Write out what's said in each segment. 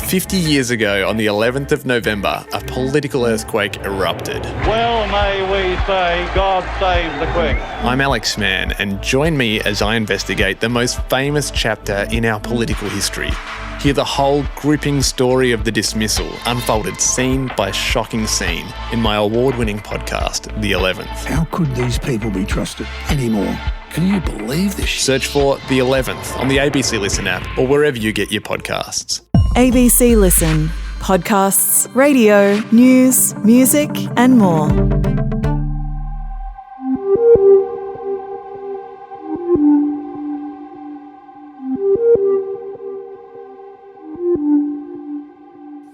50 years ago, on the 11th of November, a political earthquake erupted. Well, may we say, God save the Queen. I'm Alex Mann, and join me as I investigate the most famous chapter in our political history. Hear the whole gripping story of the dismissal, unfolded scene by shocking scene, in my award-winning podcast, The 11th. How could these people be trusted anymore? Can you believe this shit? Search for The 11th on the ABC Listen app or wherever you get your podcasts. ABC Listen. Podcasts, radio, news, music and more.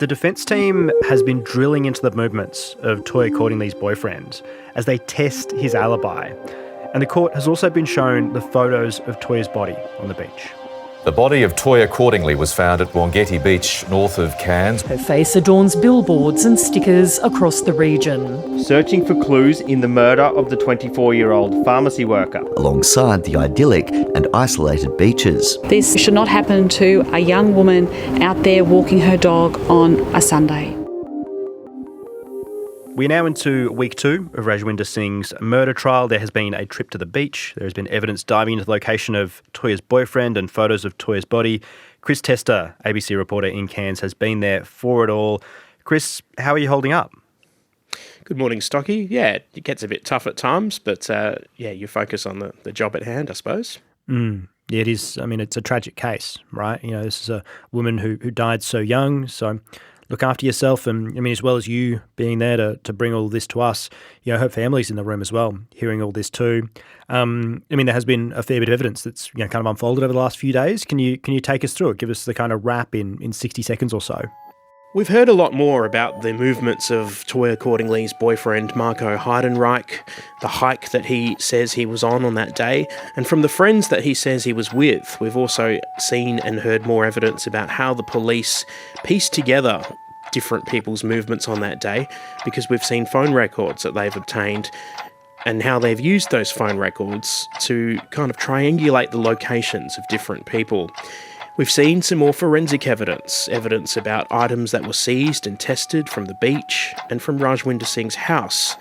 The defence team has been drilling into the movements of Toyah Cordingley's boyfriend as they test his alibi. And the court has also been shown the photos of Toyah's body on the beach. The body of Toyah Cordingley was found at Wongetti Beach, north of Cairns. Her face adorns billboards and stickers across the region. Searching for clues in the murder of the 24-year-old pharmacy worker. Alongside the idyllic and isolated beaches. This should not happen to a young woman out there walking her dog on a Sunday. We're now into week 2 of Rajwinder Singh's murder trial. There has been a trip to the beach. There has been evidence diving into the location of Toyah's boyfriend and photos of Toyah's body. Chris Testa, ABC reporter in Cairns, has been there for it all. Chris, how are you holding up? Good morning, Stocky. Yeah, it gets a bit tough at times, but you focus on the job at hand, I suppose. Yeah, it is. I mean, it's a tragic case, right? You know, this is a woman who died so young, so look after yourself, and I mean, as well as you being there to bring all this to us, you know, her family's in the room as well, hearing all this too. I mean, there has been a fair bit of evidence that's, you know, kind of unfolded over the last few days. Can you take us through it? Give us the kind of wrap in 60 seconds or so. We've heard a lot more about the movements of Toyah Cordingley's boyfriend, Marco Heidenreich, the hike that he says he was on that day, and from the friends that he says he was with. We've also seen and heard more evidence about how the police pieced together different people's movements on that day, because we've seen phone records that they've obtained and how they've used those phone records to kind of triangulate the locations of different people. We've seen some more forensic evidence about items that were seized and tested from the beach and from Rajwinder Singh's house.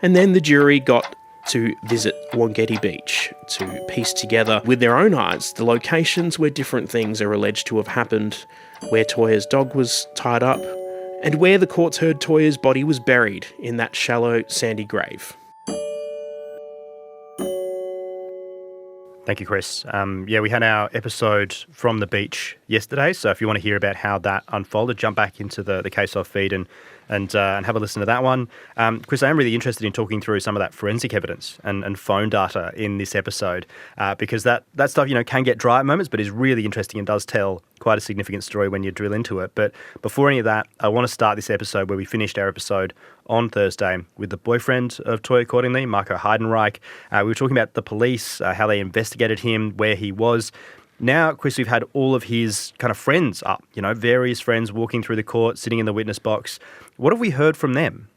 And then the jury got to visit Wongetti Beach to piece together with their own eyes the locations where different things are alleged to have happened, where Toyah's dog was tied up, and where the courts heard Toyah's body was buried in that shallow, sandy grave. Thank you, Chris. We had our episode from the beach yesterday, so if you want to hear about how that unfolded, jump back into the Case Off feed and have a listen to that one. Chris, I am really interested in talking through some of that forensic evidence and phone data in this episode, because that stuff, you know, can get dry at moments, but is really interesting and does tell quite a significant story when you drill into it. But before any of that, I want to start this episode where we finished our episode on Thursday with the boyfriend of Toyah Cordingley, Marco Heidenreich. We were talking about the police, how they investigated him, where he was. Now, Chris, we've had all of his kind of friends up, you know, various friends walking through the court, sitting in the witness box. What have we heard from them?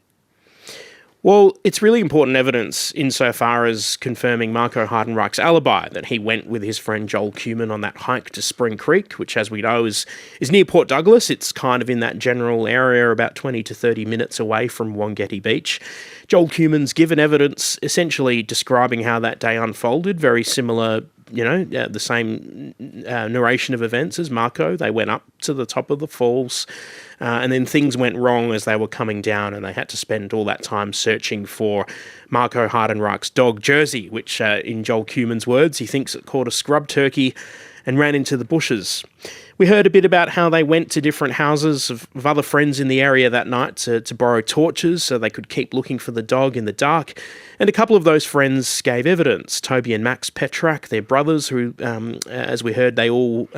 Well, it's really important evidence insofar as confirming Marco Heidenreich's alibi, that he went with his friend Joel Cumin on that hike to Spring Creek, which, as we know, is near Port Douglas. It's kind of in that general area, about 20 to 30 minutes away from Wongetti Beach. Joel Cumin's given evidence essentially describing how that day unfolded, very similar, you know, the same narration of events as Marco. They went up to the top of the falls, and then things went wrong as they were coming down, and they had to spend all that time searching for Marco Heidenreich's dog, Jersey, which, in Joel Cumin's words, he thinks it caught a scrub turkey and ran into the bushes. We heard a bit about how they went to different houses of other friends in the area that night to borrow torches so they could keep looking for the dog in the dark. And a couple of those friends gave evidence. Toby and Max Petrak, their brothers, who, as we heard, they all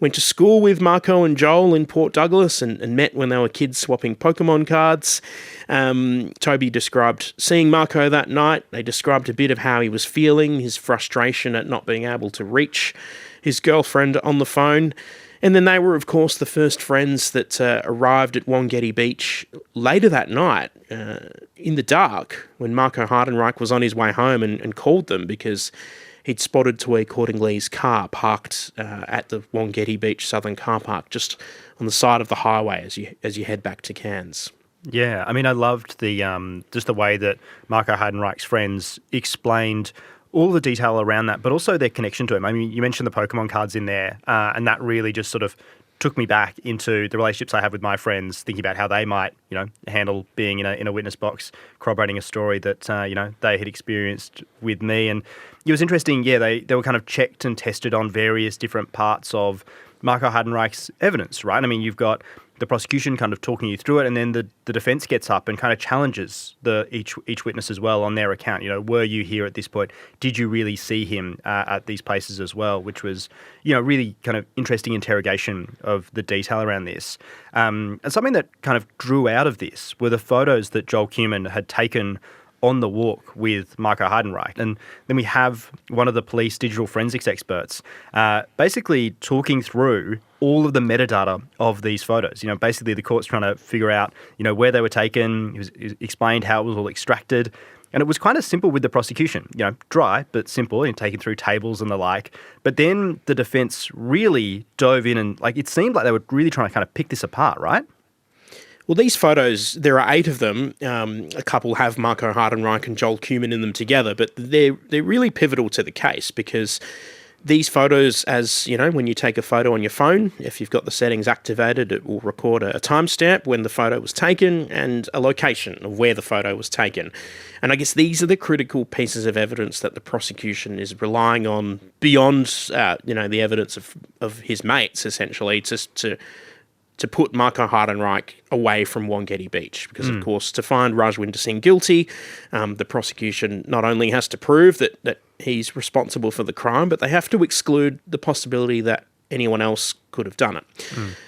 went to school with Marco and Joel in Port Douglas and met when they were kids swapping Pokemon cards. Toby described seeing Marco that night. They described a bit of how he was feeling, his frustration at not being able to reach his girlfriend on the phone. And then they were, of course, the first friends that arrived at Wongetti Beach later that night in the dark when Marco Heidenreich was on his way home and called them because he'd spotted Toyah Cordingley's car parked at the Wangetti Beach Southern Car Park, just on the side of the highway as you head back to Cairns. Yeah, I mean, I loved the just the way that Marco Heidenreich's friends explained all the detail around that, but also their connection to him. I mean, you mentioned the Pokemon cards in there, and that really just sort of took me back into the relationships I have with my friends, thinking about how they might, handle being in a witness box, corroborating a story that, they had experienced with me. And it was interesting, they were kind of checked and tested on various different parts of Marco Heidenreich's evidence, right? I mean, you've got the prosecution kind of talking you through it, and then the defence gets up and kind of challenges each witness as well on their account. Were you here at this point? Did you really see him at these places as well? Which was, really kind of interesting interrogation of the detail around this. And something that kind of drew out of this were the photos that Joel Cumin had taken on the walk with Marco Heidenreich. And then we have one of the police digital forensics experts basically talking through all of the metadata of these photos. Basically the court's trying to figure out, where they were taken. He explained how it was all extracted. And it was kind of simple with the prosecution, dry but simple, and taken through tables and the like. But then the defence really dove in and it seemed like they were really trying to kind of pick this apart, right? Well, these photos, there are 8 of them. A couple have Marco Heidenreich and Joel Cumin in them together, but they're really pivotal to the case because these photos, as when you take a photo on your phone, if you've got the settings activated, it will record a timestamp when the photo was taken and a location of where the photo was taken. And I guess these are the critical pieces of evidence that the prosecution is relying on beyond, the evidence of his mates, essentially, to put Marco Heidenreich away from Wangetti Beach. Because, of course, to find Rajwinder Singh guilty, the prosecution not only has to prove that he's responsible for the crime, but they have to exclude the possibility that anyone else could have done it.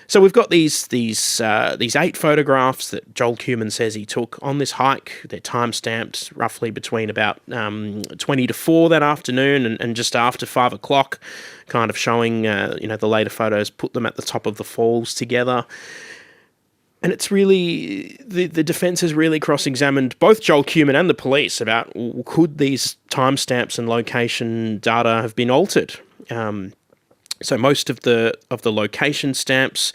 So we've got these 8 photographs that Joel Cumin says he took on this hike. They're time-stamped roughly between about 20 to 4 that afternoon and just after 5 o'clock, kind of showing, the later photos put them at the top of the falls together. And it's really, the defence has really cross-examined both Joel Cumin and the police about could these timestamps and location data have been altered. So most of the location stamps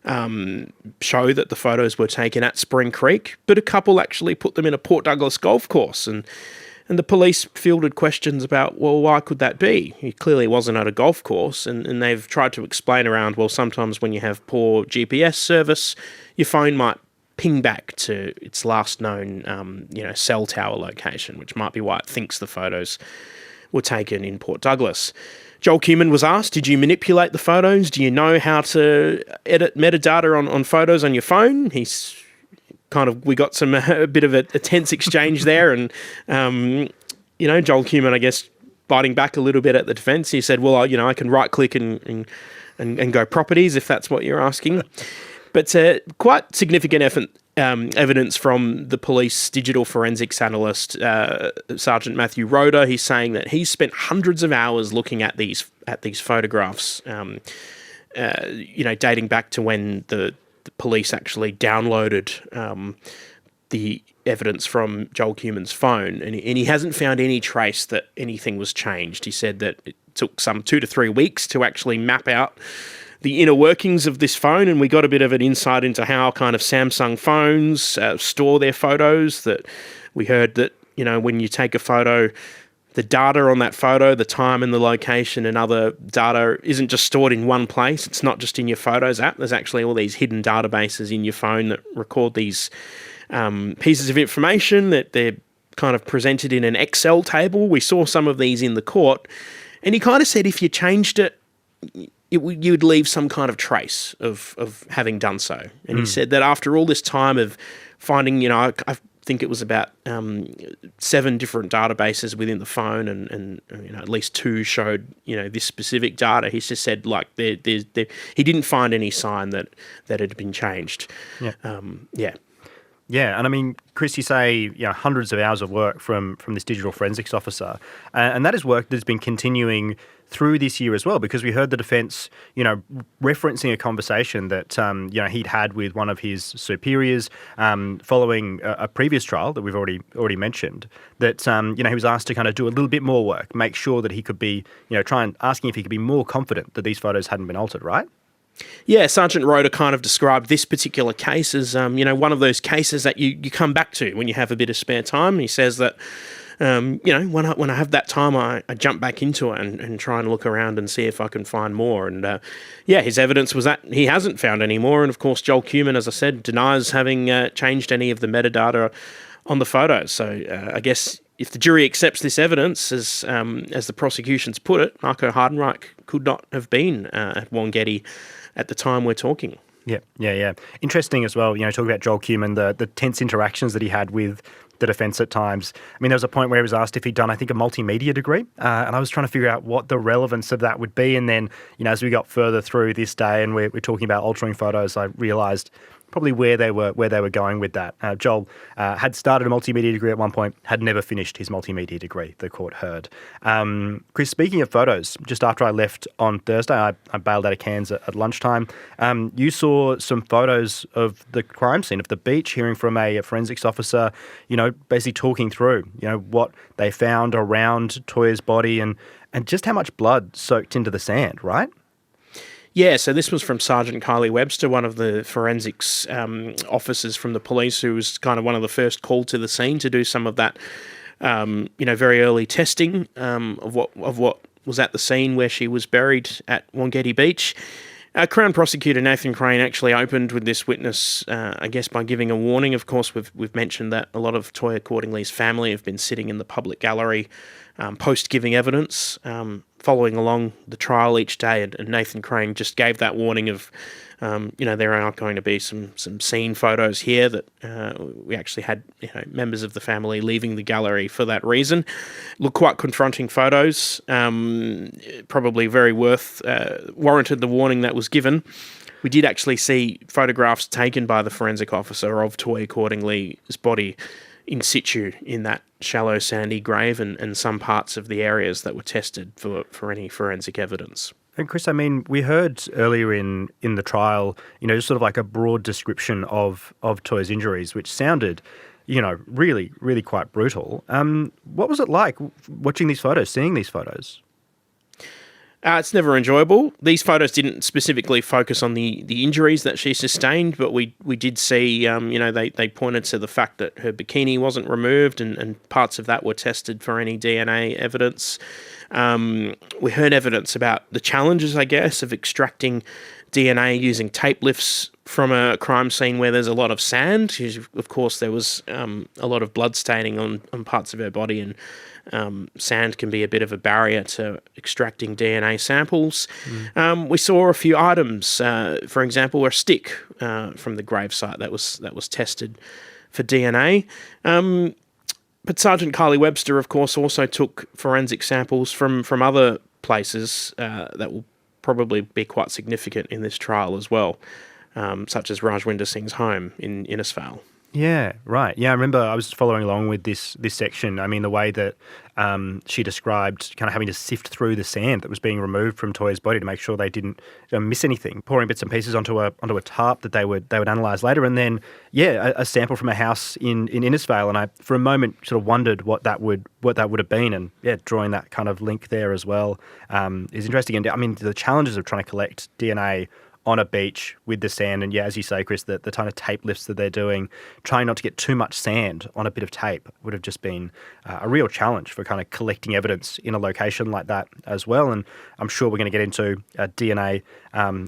show that the photos were taken at Spring Creek, but a couple actually put them in a Port Douglas golf course. And the police fielded questions about, well, why could that be? He clearly wasn't at a golf course, and they've tried to explain around, well, sometimes when you have poor GPS service, your phone might ping back to its last known, cell tower location, which might be why it thinks the photos were taken in Port Douglas. Joel Cumin was asked, did you manipulate the photos? Do you know how to edit metadata on photos on your phone? He's we got a bit of a tense exchange there. And, Joel Cumin, I guess, biting back a little bit at the defence. He said, well, I can right click and go properties if that's what you're asking. But quite significant evidence from the police digital forensics analyst, Sergeant Matthew Roeder. He's saying that he's spent hundreds of hours looking at these photographs, dating back to when the police actually downloaded the evidence from Joel Cumin's phone, and he hasn't found any trace that anything was changed. He said that it took some 2 to 3 weeks to actually map out the inner workings of this phone, and we got a bit of an insight into how kind of Samsung phones store their photos. That we heard that, when you take a photo, the data on that photo, the time and the location and other data isn't just stored in one place. It's not just in your Photos app. There's actually all these hidden databases in your phone that record these pieces of information, that they're kind of presented in an Excel table. We saw some of these in the court, and he kind of said if you changed it, you'd leave some kind of trace of having done so. And he said that after all this time of finding, I think it was about 7 different databases within the phone, and at least 2 showed this specific data. He just said he didn't find any sign that it had been changed. Yeah, and I mean, Chris, you say hundreds of hours of work from this digital forensics officer, and that is work that's been continuing through this year as well, because we heard the defence, referencing a conversation that, he'd had with one of his superiors following a previous trial that we've already mentioned, that, he was asked to kind of do a little bit more work, make sure that he could be, asking if he could be more confident that these photos hadn't been altered, right? Yeah, Sergeant Rhoda kind of described this particular case as, one of those cases that you come back to when you have a bit of spare time. He says that, when I have that time, I jump back into it and try and look around and see if I can find more. And, his evidence was that he hasn't found any more. And, of course, Joel Cumin, as I said, denies having changed any of the metadata on the photos. So I guess if the jury accepts this evidence, as the prosecution's put it, Marco Heidenreich could not have been at Wangetti at the time we're talking. Yeah. Interesting as well, talking about Joel Cumin, the tense interactions that he had with the defence at times. I mean, there was a point where he was asked if he'd done, I think, a multimedia degree, and I was trying to figure out what the relevance of that would be. And then, as we got further through this day and we're talking about altering photos, I realised probably where they were going with that. Joel had started a multimedia degree at one point, had never finished his multimedia degree, the court heard. Chris, speaking of photos, just after I left on Thursday, I bailed out of Cairns at lunchtime. You saw some photos of the crime scene, of the beach, hearing from a forensics officer, basically talking through, what they found around Toyah's body and just how much blood soaked into the sand, right? Yeah, so this was from Sergeant Kylie Webster, one of the forensics officers from the police, who was kind of one of the first called to the scene to do some of that, very early testing of what was at the scene where she was buried at Wangetti Beach. Crown Prosecutor Nathan Crane actually opened with this witness, I guess, by giving a warning. Of course, we've mentioned that a lot of Toyah Cordingley's family have been sitting in the public gallery post-giving evidence, following along the trial each day, and Nathan Crane just gave that warning of, there are going to be some scene photos here that we actually had members of the family leaving the gallery for that reason. Look, quite confronting photos, probably very warranted the warning that was given. We did actually see photographs taken by the forensic officer of Toyah Cordingley's body in situ in that shallow sandy grave and some parts of the areas that were tested for any forensic evidence. And Chris, I mean, we heard earlier in the trial, just sort of like a broad description of Toyah's injuries, which sounded, really, really quite brutal. What was it like watching these photos, seeing these photos? It's never enjoyable. These photos didn't specifically focus on the injuries that she sustained, but we did see, they pointed to the fact that her bikini wasn't removed and parts of that were tested for any DNA evidence. We heard evidence about the challenges, I guess, of extracting DNA using tape lifts from a crime scene where there's a lot of sand. Of course, there was a lot of blood staining on parts of her body, and sand can be a bit of a barrier to extracting DNA samples. We saw a few items, for example, a stick from the gravesite that was tested for DNA. But Sergeant Kylie Webster, of course, also took forensic samples from other places that will probably be quite significant in this trial as well, such as Rajwinder Singh's home in Innisfail. Yeah, right. Yeah, I remember I was following along with this section. I mean, the way that she described kind of having to sift through the sand that was being removed from Toyah's body to make sure they didn't miss anything, pouring bits and pieces onto a tarp that they would analyse later, and then a sample from a house in Innisfail. And I, for a moment, sort of wondered what that would have been, and drawing that kind of link there as well is interesting. And I mean, the challenges of trying to collect DNA on a beach with the sand, and as you say, Chris, the kind of tape lifts that they're doing, trying not to get too much sand on a bit of tape would have just been a real challenge for kind of collecting evidence in a location like that as well. And I'm sure we're going to get into DNA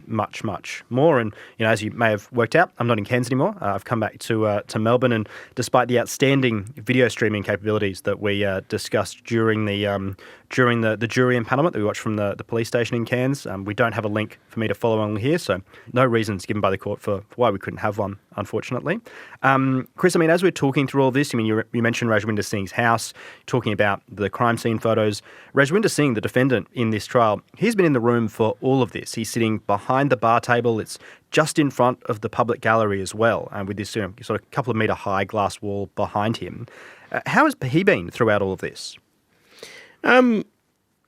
much, much more. And as you may have worked out, I'm not in Cairns anymore. I've come back to Melbourne, and despite the outstanding video streaming capabilities that we discussed during the jury impanelment that we watched from the police station in Cairns, we don't have a link for me to follow along here, so no reasons given by the court for why we couldn't have one, unfortunately. Chris, I mean, as we're talking through all this, I mean, you mentioned Rajwinder Singh's house, talking about the crime scene photos. Rajwinder Singh, the defendant in this trial, he's been in the room for all of this. He's sitting behind the bar table. It's just in front of the public gallery as well, with this sort of couple of metre high glass wall behind him. How has he been throughout all of this?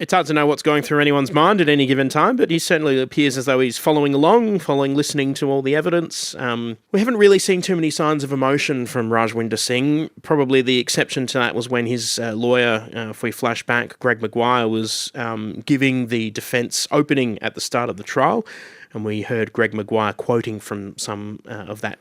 It's hard to know what's going through anyone's mind at any given time, but he certainly appears as though he's following along, listening to all the evidence. We haven't really seen too many signs of emotion from Rajwinder Singh. Probably the exception to that was when his lawyer, if we flash back, Greg Maguire, was giving the defence opening at the start of the trial, and we heard Greg Maguire quoting from some of that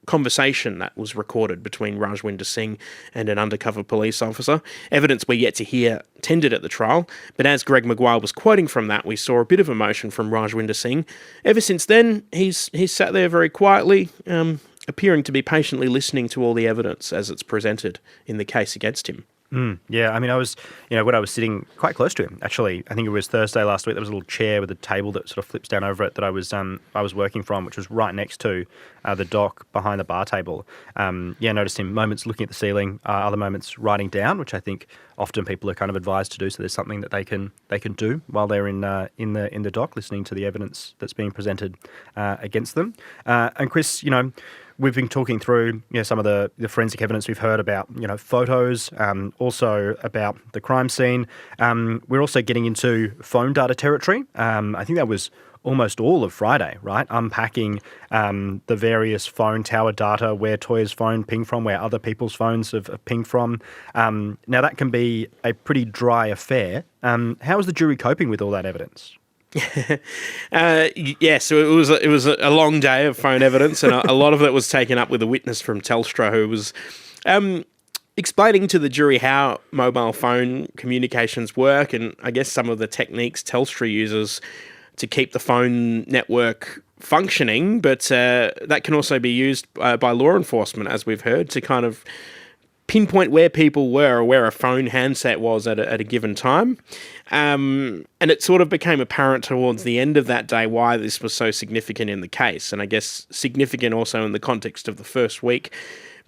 conversation that was recorded between Rajwinder Singh and an undercover police officer. Evidence we're yet to hear tendered at the trial, but as Greg Maguire was quoting from that, we saw a bit of emotion from Rajwinder Singh. Ever since then, he's sat there very quietly, appearing to be patiently listening to all the evidence as it's presented in the case against him. Yeah, I mean, I was, when I was sitting quite close to him, actually, I think it was Thursday last week, there was a little chair with a table that sort of flips down over it that I was working from, which was right next to the dock behind the bar table. Noticed him moments looking at the ceiling, other moments writing down, which I think often people are kind of advised to do. So there's something that they can do while they're in the dock, listening to the evidence that's being presented against them. And Chris, we've been talking through some of the forensic evidence we've heard about, photos, also about the crime scene. We're also getting into phone data territory. I think that was almost all of Friday, right? Unpacking the various phone tower data, where Toyah's phone pinged from, where other people's phones have pinged from. Now, that can be a pretty dry affair. How is the jury coping with all that evidence? So it was a long day of phone evidence, and a lot of it was taken up with a witness from Telstra who was explaining to the jury how mobile phone communications work, and I guess some of the techniques Telstra uses to keep the phone network functioning, but that can also be used by law enforcement, as we've heard, to kind of pinpoint where people were or where a phone handset was at a given time. And it sort of became apparent towards the end of that day why this was so significant in the case, and I guess significant also in the context of the first week,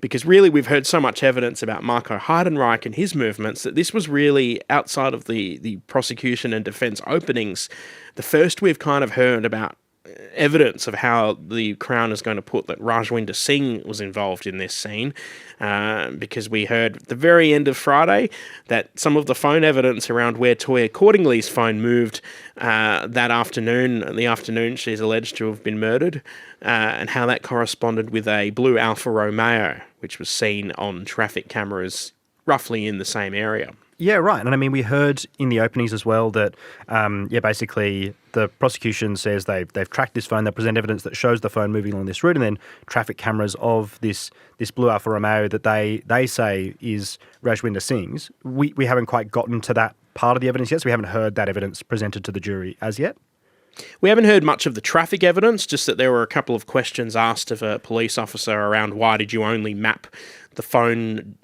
because really we've heard so much evidence about Marco Heidenreich and his movements that this was really, outside of the prosecution and defence openings, the first we've kind of heard about evidence of how the Crown is going to put that Rajwinder Singh was involved in this scene, because we heard at the very end of Friday that some of the phone evidence around where Toyah Cordingley's phone moved that afternoon, the afternoon she's alleged to have been murdered, and how that corresponded with a blue Alfa Romeo, which was seen on traffic cameras roughly in the same area. Yeah, right. And I mean, we heard in the openings as well that, basically the prosecution says they've tracked this phone, they present evidence that shows the phone moving along this route, and then traffic cameras of this blue Alfa Romeo that they say is Rajwinder Singh's. We haven't quite gotten to that part of the evidence yet, so we haven't heard that evidence presented to the jury as yet. We haven't heard much of the traffic evidence, just that there were a couple of questions asked of a police officer around why did you only map the phone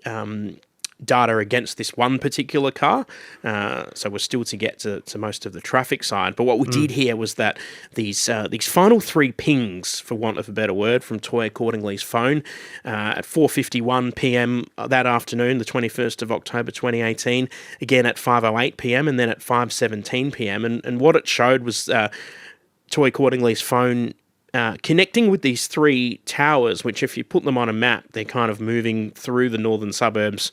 data against this one particular car. So we're still to get to most of the traffic side. But what we did hear was that these final three pings, for want of a better word, from Toyah Cordingley's phone at 4:51 p.m. that afternoon, the 21st of October 2018, again at 5:08 p.m. and then at 5:17 p.m. And what it showed was Toyah Cordingley's phone connecting with these three towers, which if you put them on a map, they're kind of moving through the northern suburbs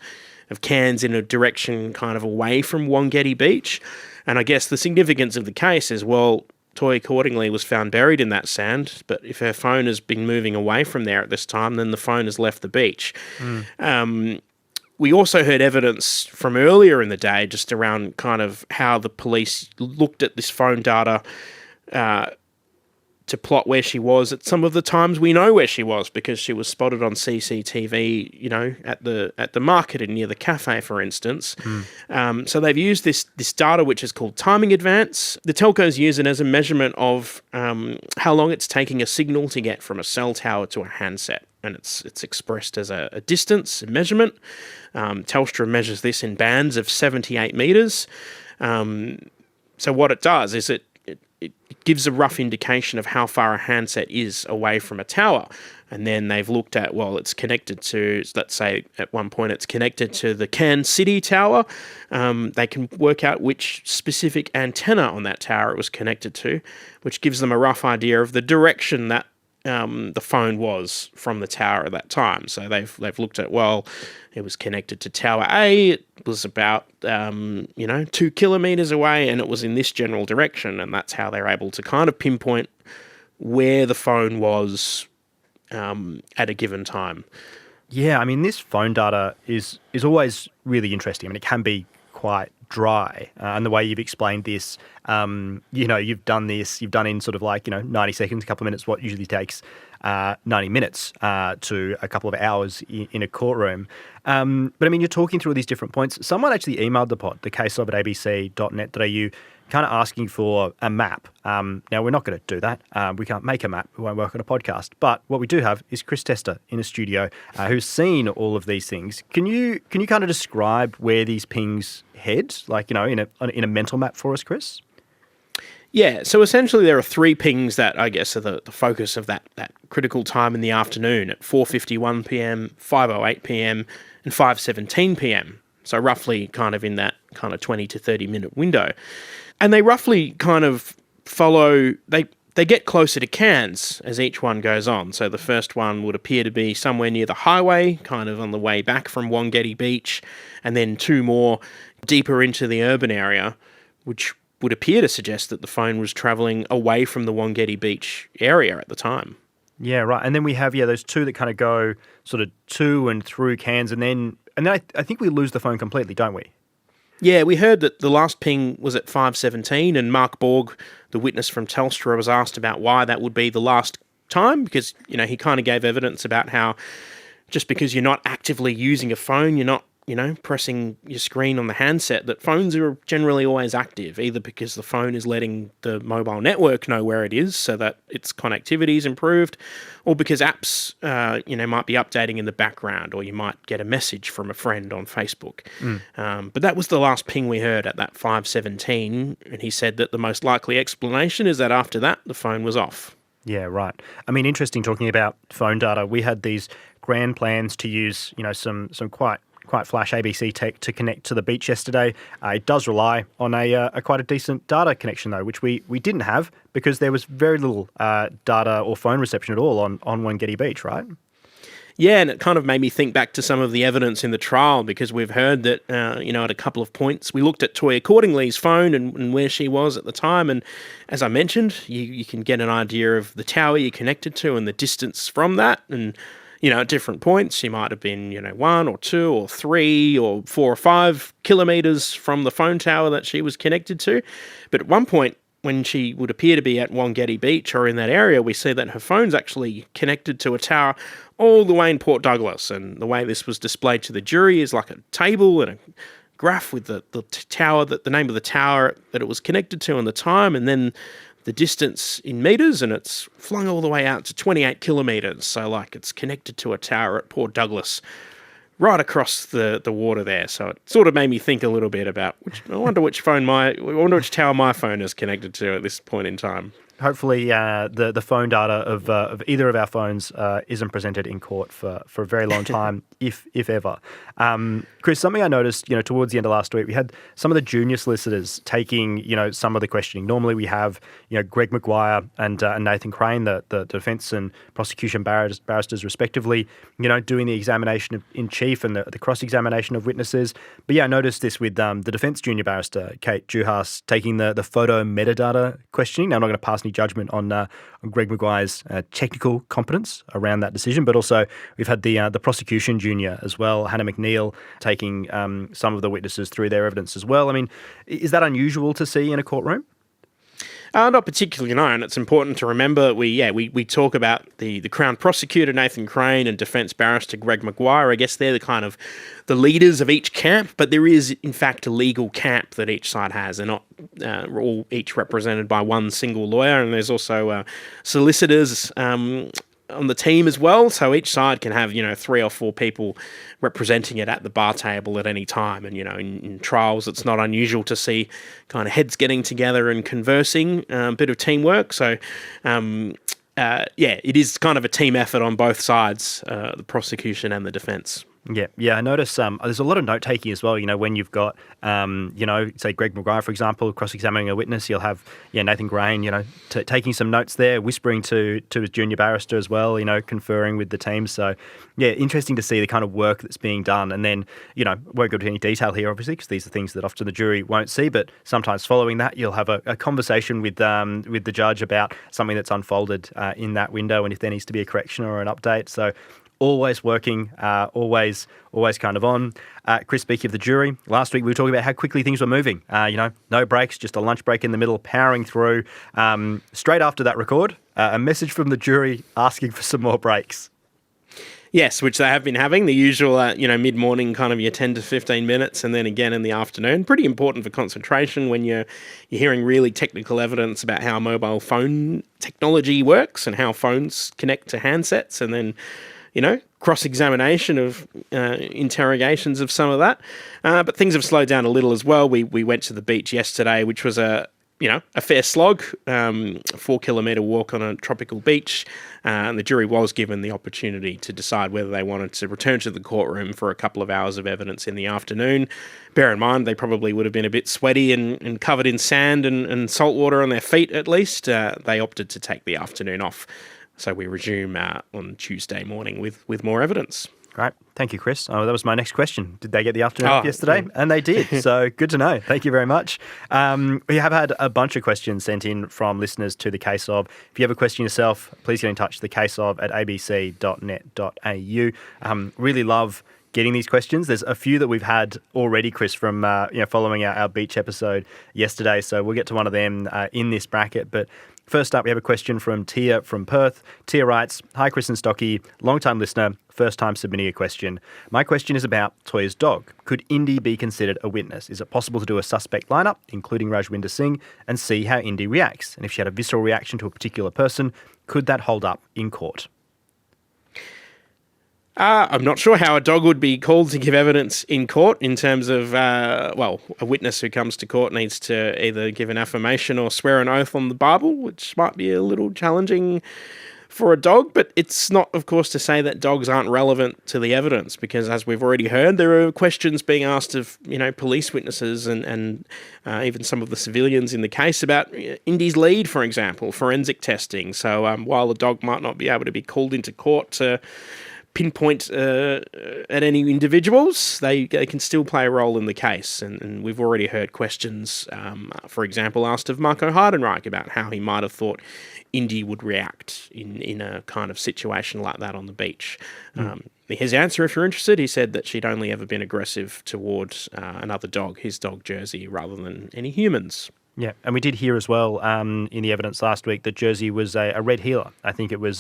of Cairns in a direction kind of away from Wongetty Beach. And I guess the significance of the case is, well, Toyah Cordingley was found buried in that sand, but if her phone has been moving away from there at this time, then the phone has left the beach. We also heard evidence from earlier in the day just around kind of how the police looked at this phone data to plot where she was at some of the times we know where she was, because she was spotted on CCTV, at the market and near the cafe, for instance. So they've used this data, which is called timing advance. The telcos use it as a measurement of how long it's taking a signal to get from a cell tower to a handset, and it's expressed as a distance, a measurement. Telstra measures this in bands of 78 metres. So what it does is it gives a rough indication of how far a handset is away from a tower. And then they've looked at, well, it's connected to, let's say at one point it's connected to the Cairns City Tower. They can work out which specific antenna on that tower it was connected to, which gives them a rough idea of the direction that the phone was from the tower at that time. So they've looked at, well, it was connected to Tower A, it was about 2 kilometres away, and it was in this general direction, and that's how they're able to kind of pinpoint where the phone was at a given time. Yeah, I mean, this phone data is always really interesting. I mean, it can be quite dry, and the way you've explained this, you've done in sort of 90 seconds, a couple of minutes, what usually takes 90 minutes to a couple of hours in a courtroom. But I mean, you're talking through all these different points. Someone actually emailed the pod, thecase@abc.net.au, kind of asking for a map. Now, we're not going to do that. We can't make a map. We won't work on a podcast. But what we do have is Chris Testa in a studio who's seen all of these things. Can you kind of describe where these pings head, in a mental map for us, Chris? Yeah, so essentially there are 3 pings that I guess are the focus of that critical time in the afternoon at 4:51 p.m, 5:08 p.m, and 5:17 p.m. So roughly kind of in that kind of 20 to 30 minute window. And they roughly kind of follow, they get closer to Cairns as each one goes on. So the first one would appear to be somewhere near the highway, kind of on the way back from Wangetti Beach, and then 2 more deeper into the urban area, which would appear to suggest that the phone was travelling away from the Wangetti Beach area at the time. Yeah, right. And then we have, those 2 that kind of go sort of to and through Cairns, and then I think we lose the phone completely, don't we? Yeah, we heard that the last ping was at 5:17, and Mark Borg, the witness from Telstra, was asked about why that would be the last time, because, he kind of gave evidence about how just because you're not actively using a phone, you're not, pressing your screen on the handset, that phones are generally always active, either because the phone is letting the mobile network know where it is so that its connectivity is improved, or because apps, might be updating in the background, or you might get a message from a friend on Facebook. But that was the last ping we heard at that 5:17, and he said that the most likely explanation is that after that, the phone was off. Yeah, right. I mean, interesting talking about phone data. We had these grand plans to use, some quite flash ABC tech to connect to the beach yesterday. It does rely on a quite a decent data connection, though, which we didn't have because there was very little data or phone reception at all on Wangetti Beach, right? Yeah, and it kind of made me think back to some of the evidence in the trial, because we've heard that, at a couple of points, we looked at Toyah Cordingley's phone and where she was at the time. And as I mentioned, you can get an idea of the tower you're connected to and the distance from that. And, at different points, she might have been, 1 or 2 or 3 or 4 or 5 kilometres from the phone tower that she was connected to. But at one point, when she would appear to be at Wangetti Beach or in that area, we see that her phone's actually connected to a tower all the way in Port Douglas. And the way this was displayed to the jury is like a table and a graph with the tower, the name of the tower that it was connected to and the time, and then the distance in metres, and it's flung all the way out to 28 kilometres. So it's connected to a tower at Port Douglas, right across the water there. So it sort of made me think a little bit about I wonder which tower my phone is connected to at this point in time. Hopefully the phone data of either of our phones isn't presented in court for a very long time, if ever. Chris, something I noticed, towards the end of last week, we had some of the junior solicitors taking, some of the questioning. Normally we have, Greg Maguire and Nathan Crane, the defence and prosecution barristers respectively, doing the examination in chief and the cross-examination of witnesses. But yeah, I noticed this with the defence junior barrister, Kate Juhasz, taking the photo metadata questioning. Now, I'm not going to pass any judgment on Greg Maguire's technical competence around that decision, but also we've had the prosecution junior as well, Hannah McNeil, taking some of the witnesses through their evidence as well. I mean, is that unusual to see in a courtroom? Not particularly, no, and it's important to remember we talk about the Crown Prosecutor, Nathan Crane, and Defence Barrister Greg Maguire. I guess they're the kind of the leaders of each camp, but there is, in fact, a legal camp that each side has. They're not all each represented by one single lawyer, and there's also solicitors on the team as well, so each side can have 3 or 4 people representing it at the bar table at any time. And in trials it's not unusual to see kind of heads getting together and conversing, a bit of teamwork. So it is kind of a team effort on both sides, the prosecution and the defence. Yeah. I notice there's a lot of note taking as well. When you've got, say Greg Maguire, for example, cross-examining a witness, you'll have Nathan Grain, taking some notes there, whispering to his junior barrister as well, conferring with the team. So, yeah, interesting to see the kind of work that's being done. And then, won't go into any detail here, obviously, because these are things that often the jury won't see. But sometimes following that, you'll have a conversation with the judge about something that's unfolded in that window, and if there needs to be a correction or an update. So, always working, always kind of on. Chris, speaking of the jury, last week we were talking about how quickly things were moving. No breaks, just a lunch break in the middle, powering through. Straight after that record, a message from the jury asking for some more breaks. Yes, which they have been having, the usual, mid-morning kind of your 10 to 15 minutes, and then again in the afternoon. Pretty important for concentration when you're hearing really technical evidence about how mobile phone technology works and how phones connect to handsets, and then cross-examination of interrogations of some of that. But things have slowed down a little as well. We went to the beach yesterday, which was a fair slog, 4-kilometre walk on a tropical beach. And the jury was given the opportunity to decide whether they wanted to return to the courtroom for a couple of hours of evidence in the afternoon. Bear in mind, they probably would have been a bit sweaty and covered in sand and salt water on their feet at least. They opted to take the afternoon off. So we resume on Tuesday morning with more evidence. Great. Thank you, Chris. Oh, that was my next question. Did they get the afternoon off yesterday? Yeah. And they did. So good to know. Thank you very much. We have had a bunch of questions sent in from listeners to The Case Of. If you have a question yourself, please get in touch, thecaseof@abc.net.au. Really love getting these questions. There's a few that we've had already, Chris, from following our beach episode yesterday. So we'll get to one of them in this bracket. But first up, we have a question from Tia from Perth. Tia writes, "Hi, Chris and Stocky, long-time listener, first time submitting a question. My question is about Toyah's dog. Could Indy be considered a witness? Is it possible to do a suspect lineup, including Rajwinder Singh, and see how Indy reacts? And if she had a visceral reaction to a particular person, could that hold up in court?" I'm not sure how a dog would be called to give evidence in court in terms of, a witness who comes to court needs to either give an affirmation or swear an oath on the Bible, which might be a little challenging for a dog. But it's not, of course, to say that dogs aren't relevant to the evidence, because as we've already heard, there are questions being asked of, police witnesses and even some of the civilians in the case about Indy's lead, for example, forensic testing. So while the dog might not be able to be called into court to pinpoint at any individuals, they can still play a role in the case. And we've already heard questions, for example, asked of Marco Heidenreich about how he might have thought Indy would react in a kind of situation like that on the beach. His answer, if you're interested, he said that she'd only ever been aggressive towards another dog, his dog Jersey, rather than any humans. Yeah, and we did hear as well in the evidence last week that Jersey was a red heeler. I think it was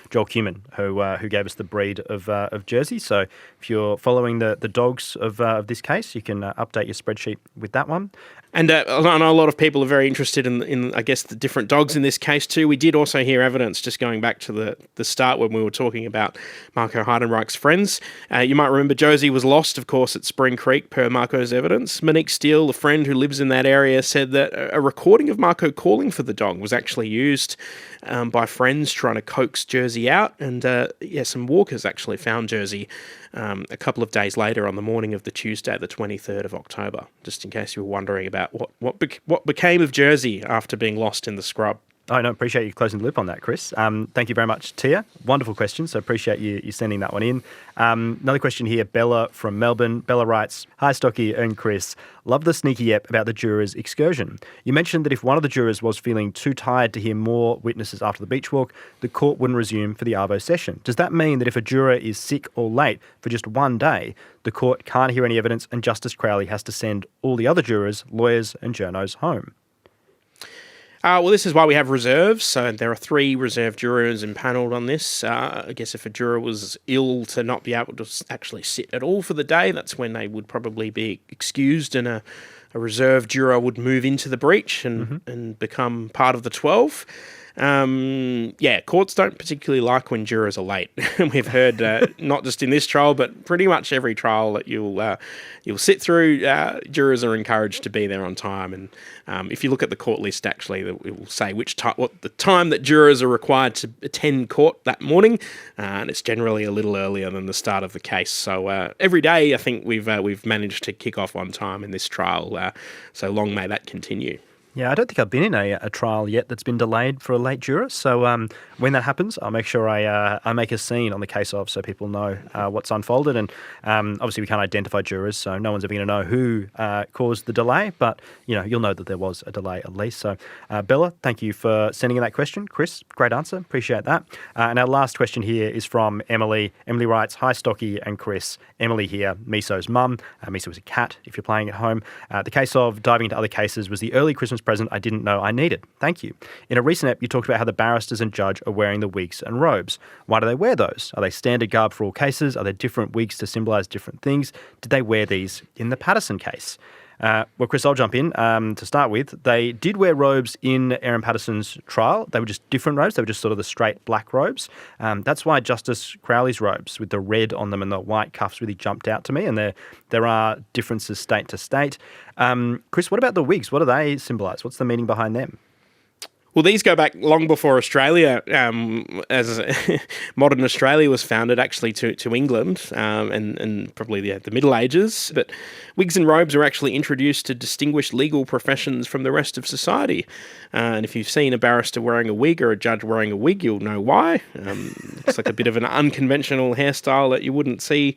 Joel Cumin who gave us the breed of Jersey. So if you're following the dogs of this case, you can update your spreadsheet with that one. And I know a lot of people are very interested in, I guess, the different dogs in this case too. We did also hear evidence, just going back to the start when we were talking about Marco Heidenreich's friends. You might remember Josie was lost, of course, at Spring Creek, per Marco's evidence. Monique Steele, a friend who lives in that area, said that a recording of Marco calling for the dog was actually used by friends trying to coax Jersey out. And some walkers actually found Jersey a couple of days later on the morning of the Tuesday, the 23rd of October, just in case you were wondering about what became of Jersey after being lost in the scrub. I appreciate you closing the loop on that, Chris. Thank you very much, Tia. Wonderful question, so appreciate you sending that one in. Another question here, Bella from Melbourne. Bella writes, "Hi, Stocky and Chris. Love the sneaky ep about the jurors' excursion. You mentioned that if one of the jurors was feeling too tired to hear more witnesses after the beach walk, the court wouldn't resume for the Arvo session. Does that mean that if a juror is sick or late for just one day, the court can't hear any evidence and Justice Crowley has to send all the other jurors, lawyers and journos home?" Well, this is why we have reserves. So there are 3 reserve jurors impanelled on this. I guess if a juror was ill to not be able to actually sit at all for the day, that's when they would probably be excused, and a reserve juror would move into the breach and become part of the 12. Courts don't particularly like when jurors are late. We've heard not just in this trial, but pretty much every trial that you'll sit through, jurors are encouraged to be there on time. And if you look at the court list, actually, it will say what the time that jurors are required to attend court that morning, and it's generally a little earlier than the start of the case. So every day, I think we've managed to kick off on time in this trial. So long may that continue. Yeah, I don't think I've been in a trial yet that's been delayed for a late juror. So when that happens, I'll make sure I make a scene on the case of so people know what's unfolded. And obviously we can't identify jurors, so no one's ever going to know who caused the delay. But you'll know that there was a delay at least. So Bella, thank you for sending in that question. Chris, great answer. Appreciate that. And our last question here is from Emily. Emily writes, "Hi Stocky and Chris. Emily here, Miso's mum. Miso was a cat if you're playing at home. The case of diving into other cases was the early Christmas present I didn't know I needed. Thank you. In a recent ep, you talked about how the barristers and judge are wearing the wigs and robes. Why do they wear those? Are they standard garb for all cases? Are there different wigs to symbolise different things? Did they wear these in the Patterson case?" Well, Chris, I'll jump in. To start with, they did wear robes in Aaron Patterson's trial. They were just different robes. They were just sort of the straight black robes. That's why Justice Crowley's robes with the red on them and the white cuffs really jumped out to me. And there are differences state to state. Chris, what about the wigs? What do they symbolise? What's the meaning behind them? Well, these go back long before Australia, as modern Australia was founded, actually to England and probably the Middle Ages. But wigs and robes were actually introduced to distinguish legal professions from the rest of society. And if you've seen a barrister wearing a wig or a judge wearing a wig, you'll know why. It's like a bit of an unconventional hairstyle that you wouldn't see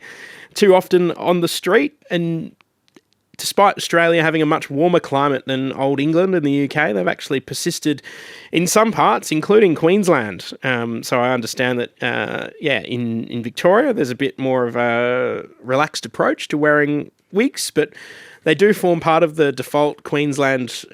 too often on the street. And despite Australia having a much warmer climate than old England and the UK, they've actually persisted in some parts, including Queensland. So I understand that, in Victoria, there's a bit more of a relaxed approach to wearing wigs, but they do form part of the default Queensland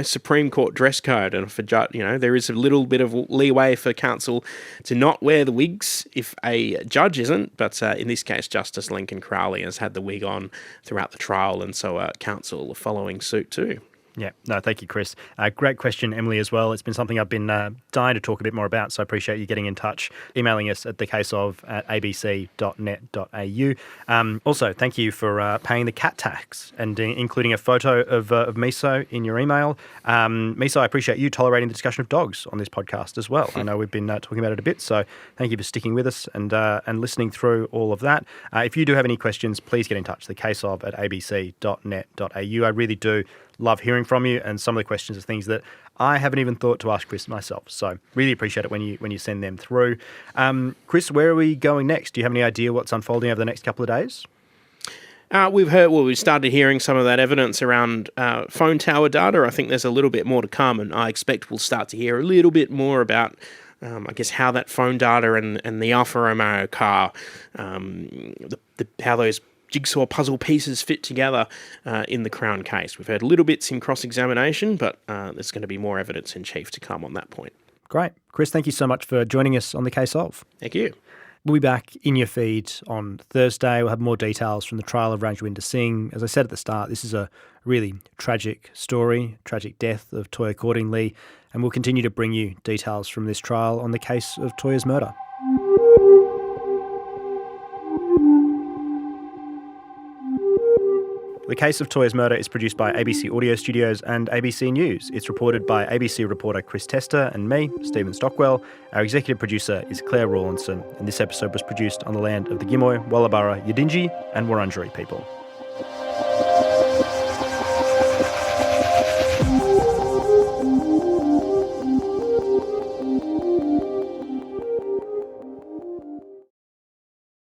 Supreme Court dress code. And for there is a little bit of leeway for counsel to not wear the wigs if a judge isn't. But in this case, Justice Lincoln Crowley has had the wig on throughout the trial, and so counsel are following suit too. Yeah, no, thank you, Chris. Great question, Emily, as well. It's been something I've been dying to talk a bit more about, so I appreciate you getting in touch, emailing us at thecaseof@abc.net.au. Also, thank you for paying the cat tax and including a photo of Miso in your email. Miso, I appreciate you tolerating the discussion of dogs on this podcast as well. I know we've been talking about it a bit, so thank you for sticking with us and listening through all of that. If you do have any questions, please get in touch, thecaseof@abc.net.au. I really do love hearing from you, and some of the questions are things that I haven't even thought to ask Chris myself. So really appreciate it when you send them through. Chris, where are we going next? Do you have any idea what's unfolding over the next couple of days? We started hearing some of that evidence around phone tower data. I think there's a little bit more to come, and I expect we'll start to hear a little bit more about how that phone data and the Alfa Romeo car, how those jigsaw puzzle pieces fit together in the Crown case. We've heard little bits in cross-examination, but there's going to be more evidence in chief to come on that point. Great. Chris, thank you so much for joining us on The Case Of. Thank you. We'll be back in your feed on Thursday. We'll have more details from the trial of Rajwinder Singh. As I said at the start, this is a really tragic story, tragic death of Toyah Cordingley, and we'll continue to bring you details from this trial on the case of Toyah's murder. The Case of Toyah's Murder is produced by ABC Audio Studios and ABC News. It's reported by ABC reporter Chris Testa and me, Stephen Stockwell. Our executive producer is Claire Rawlinson, and this episode was produced on the land of the Gimoy, Wallaburra, Yidinji and Wurundjeri people.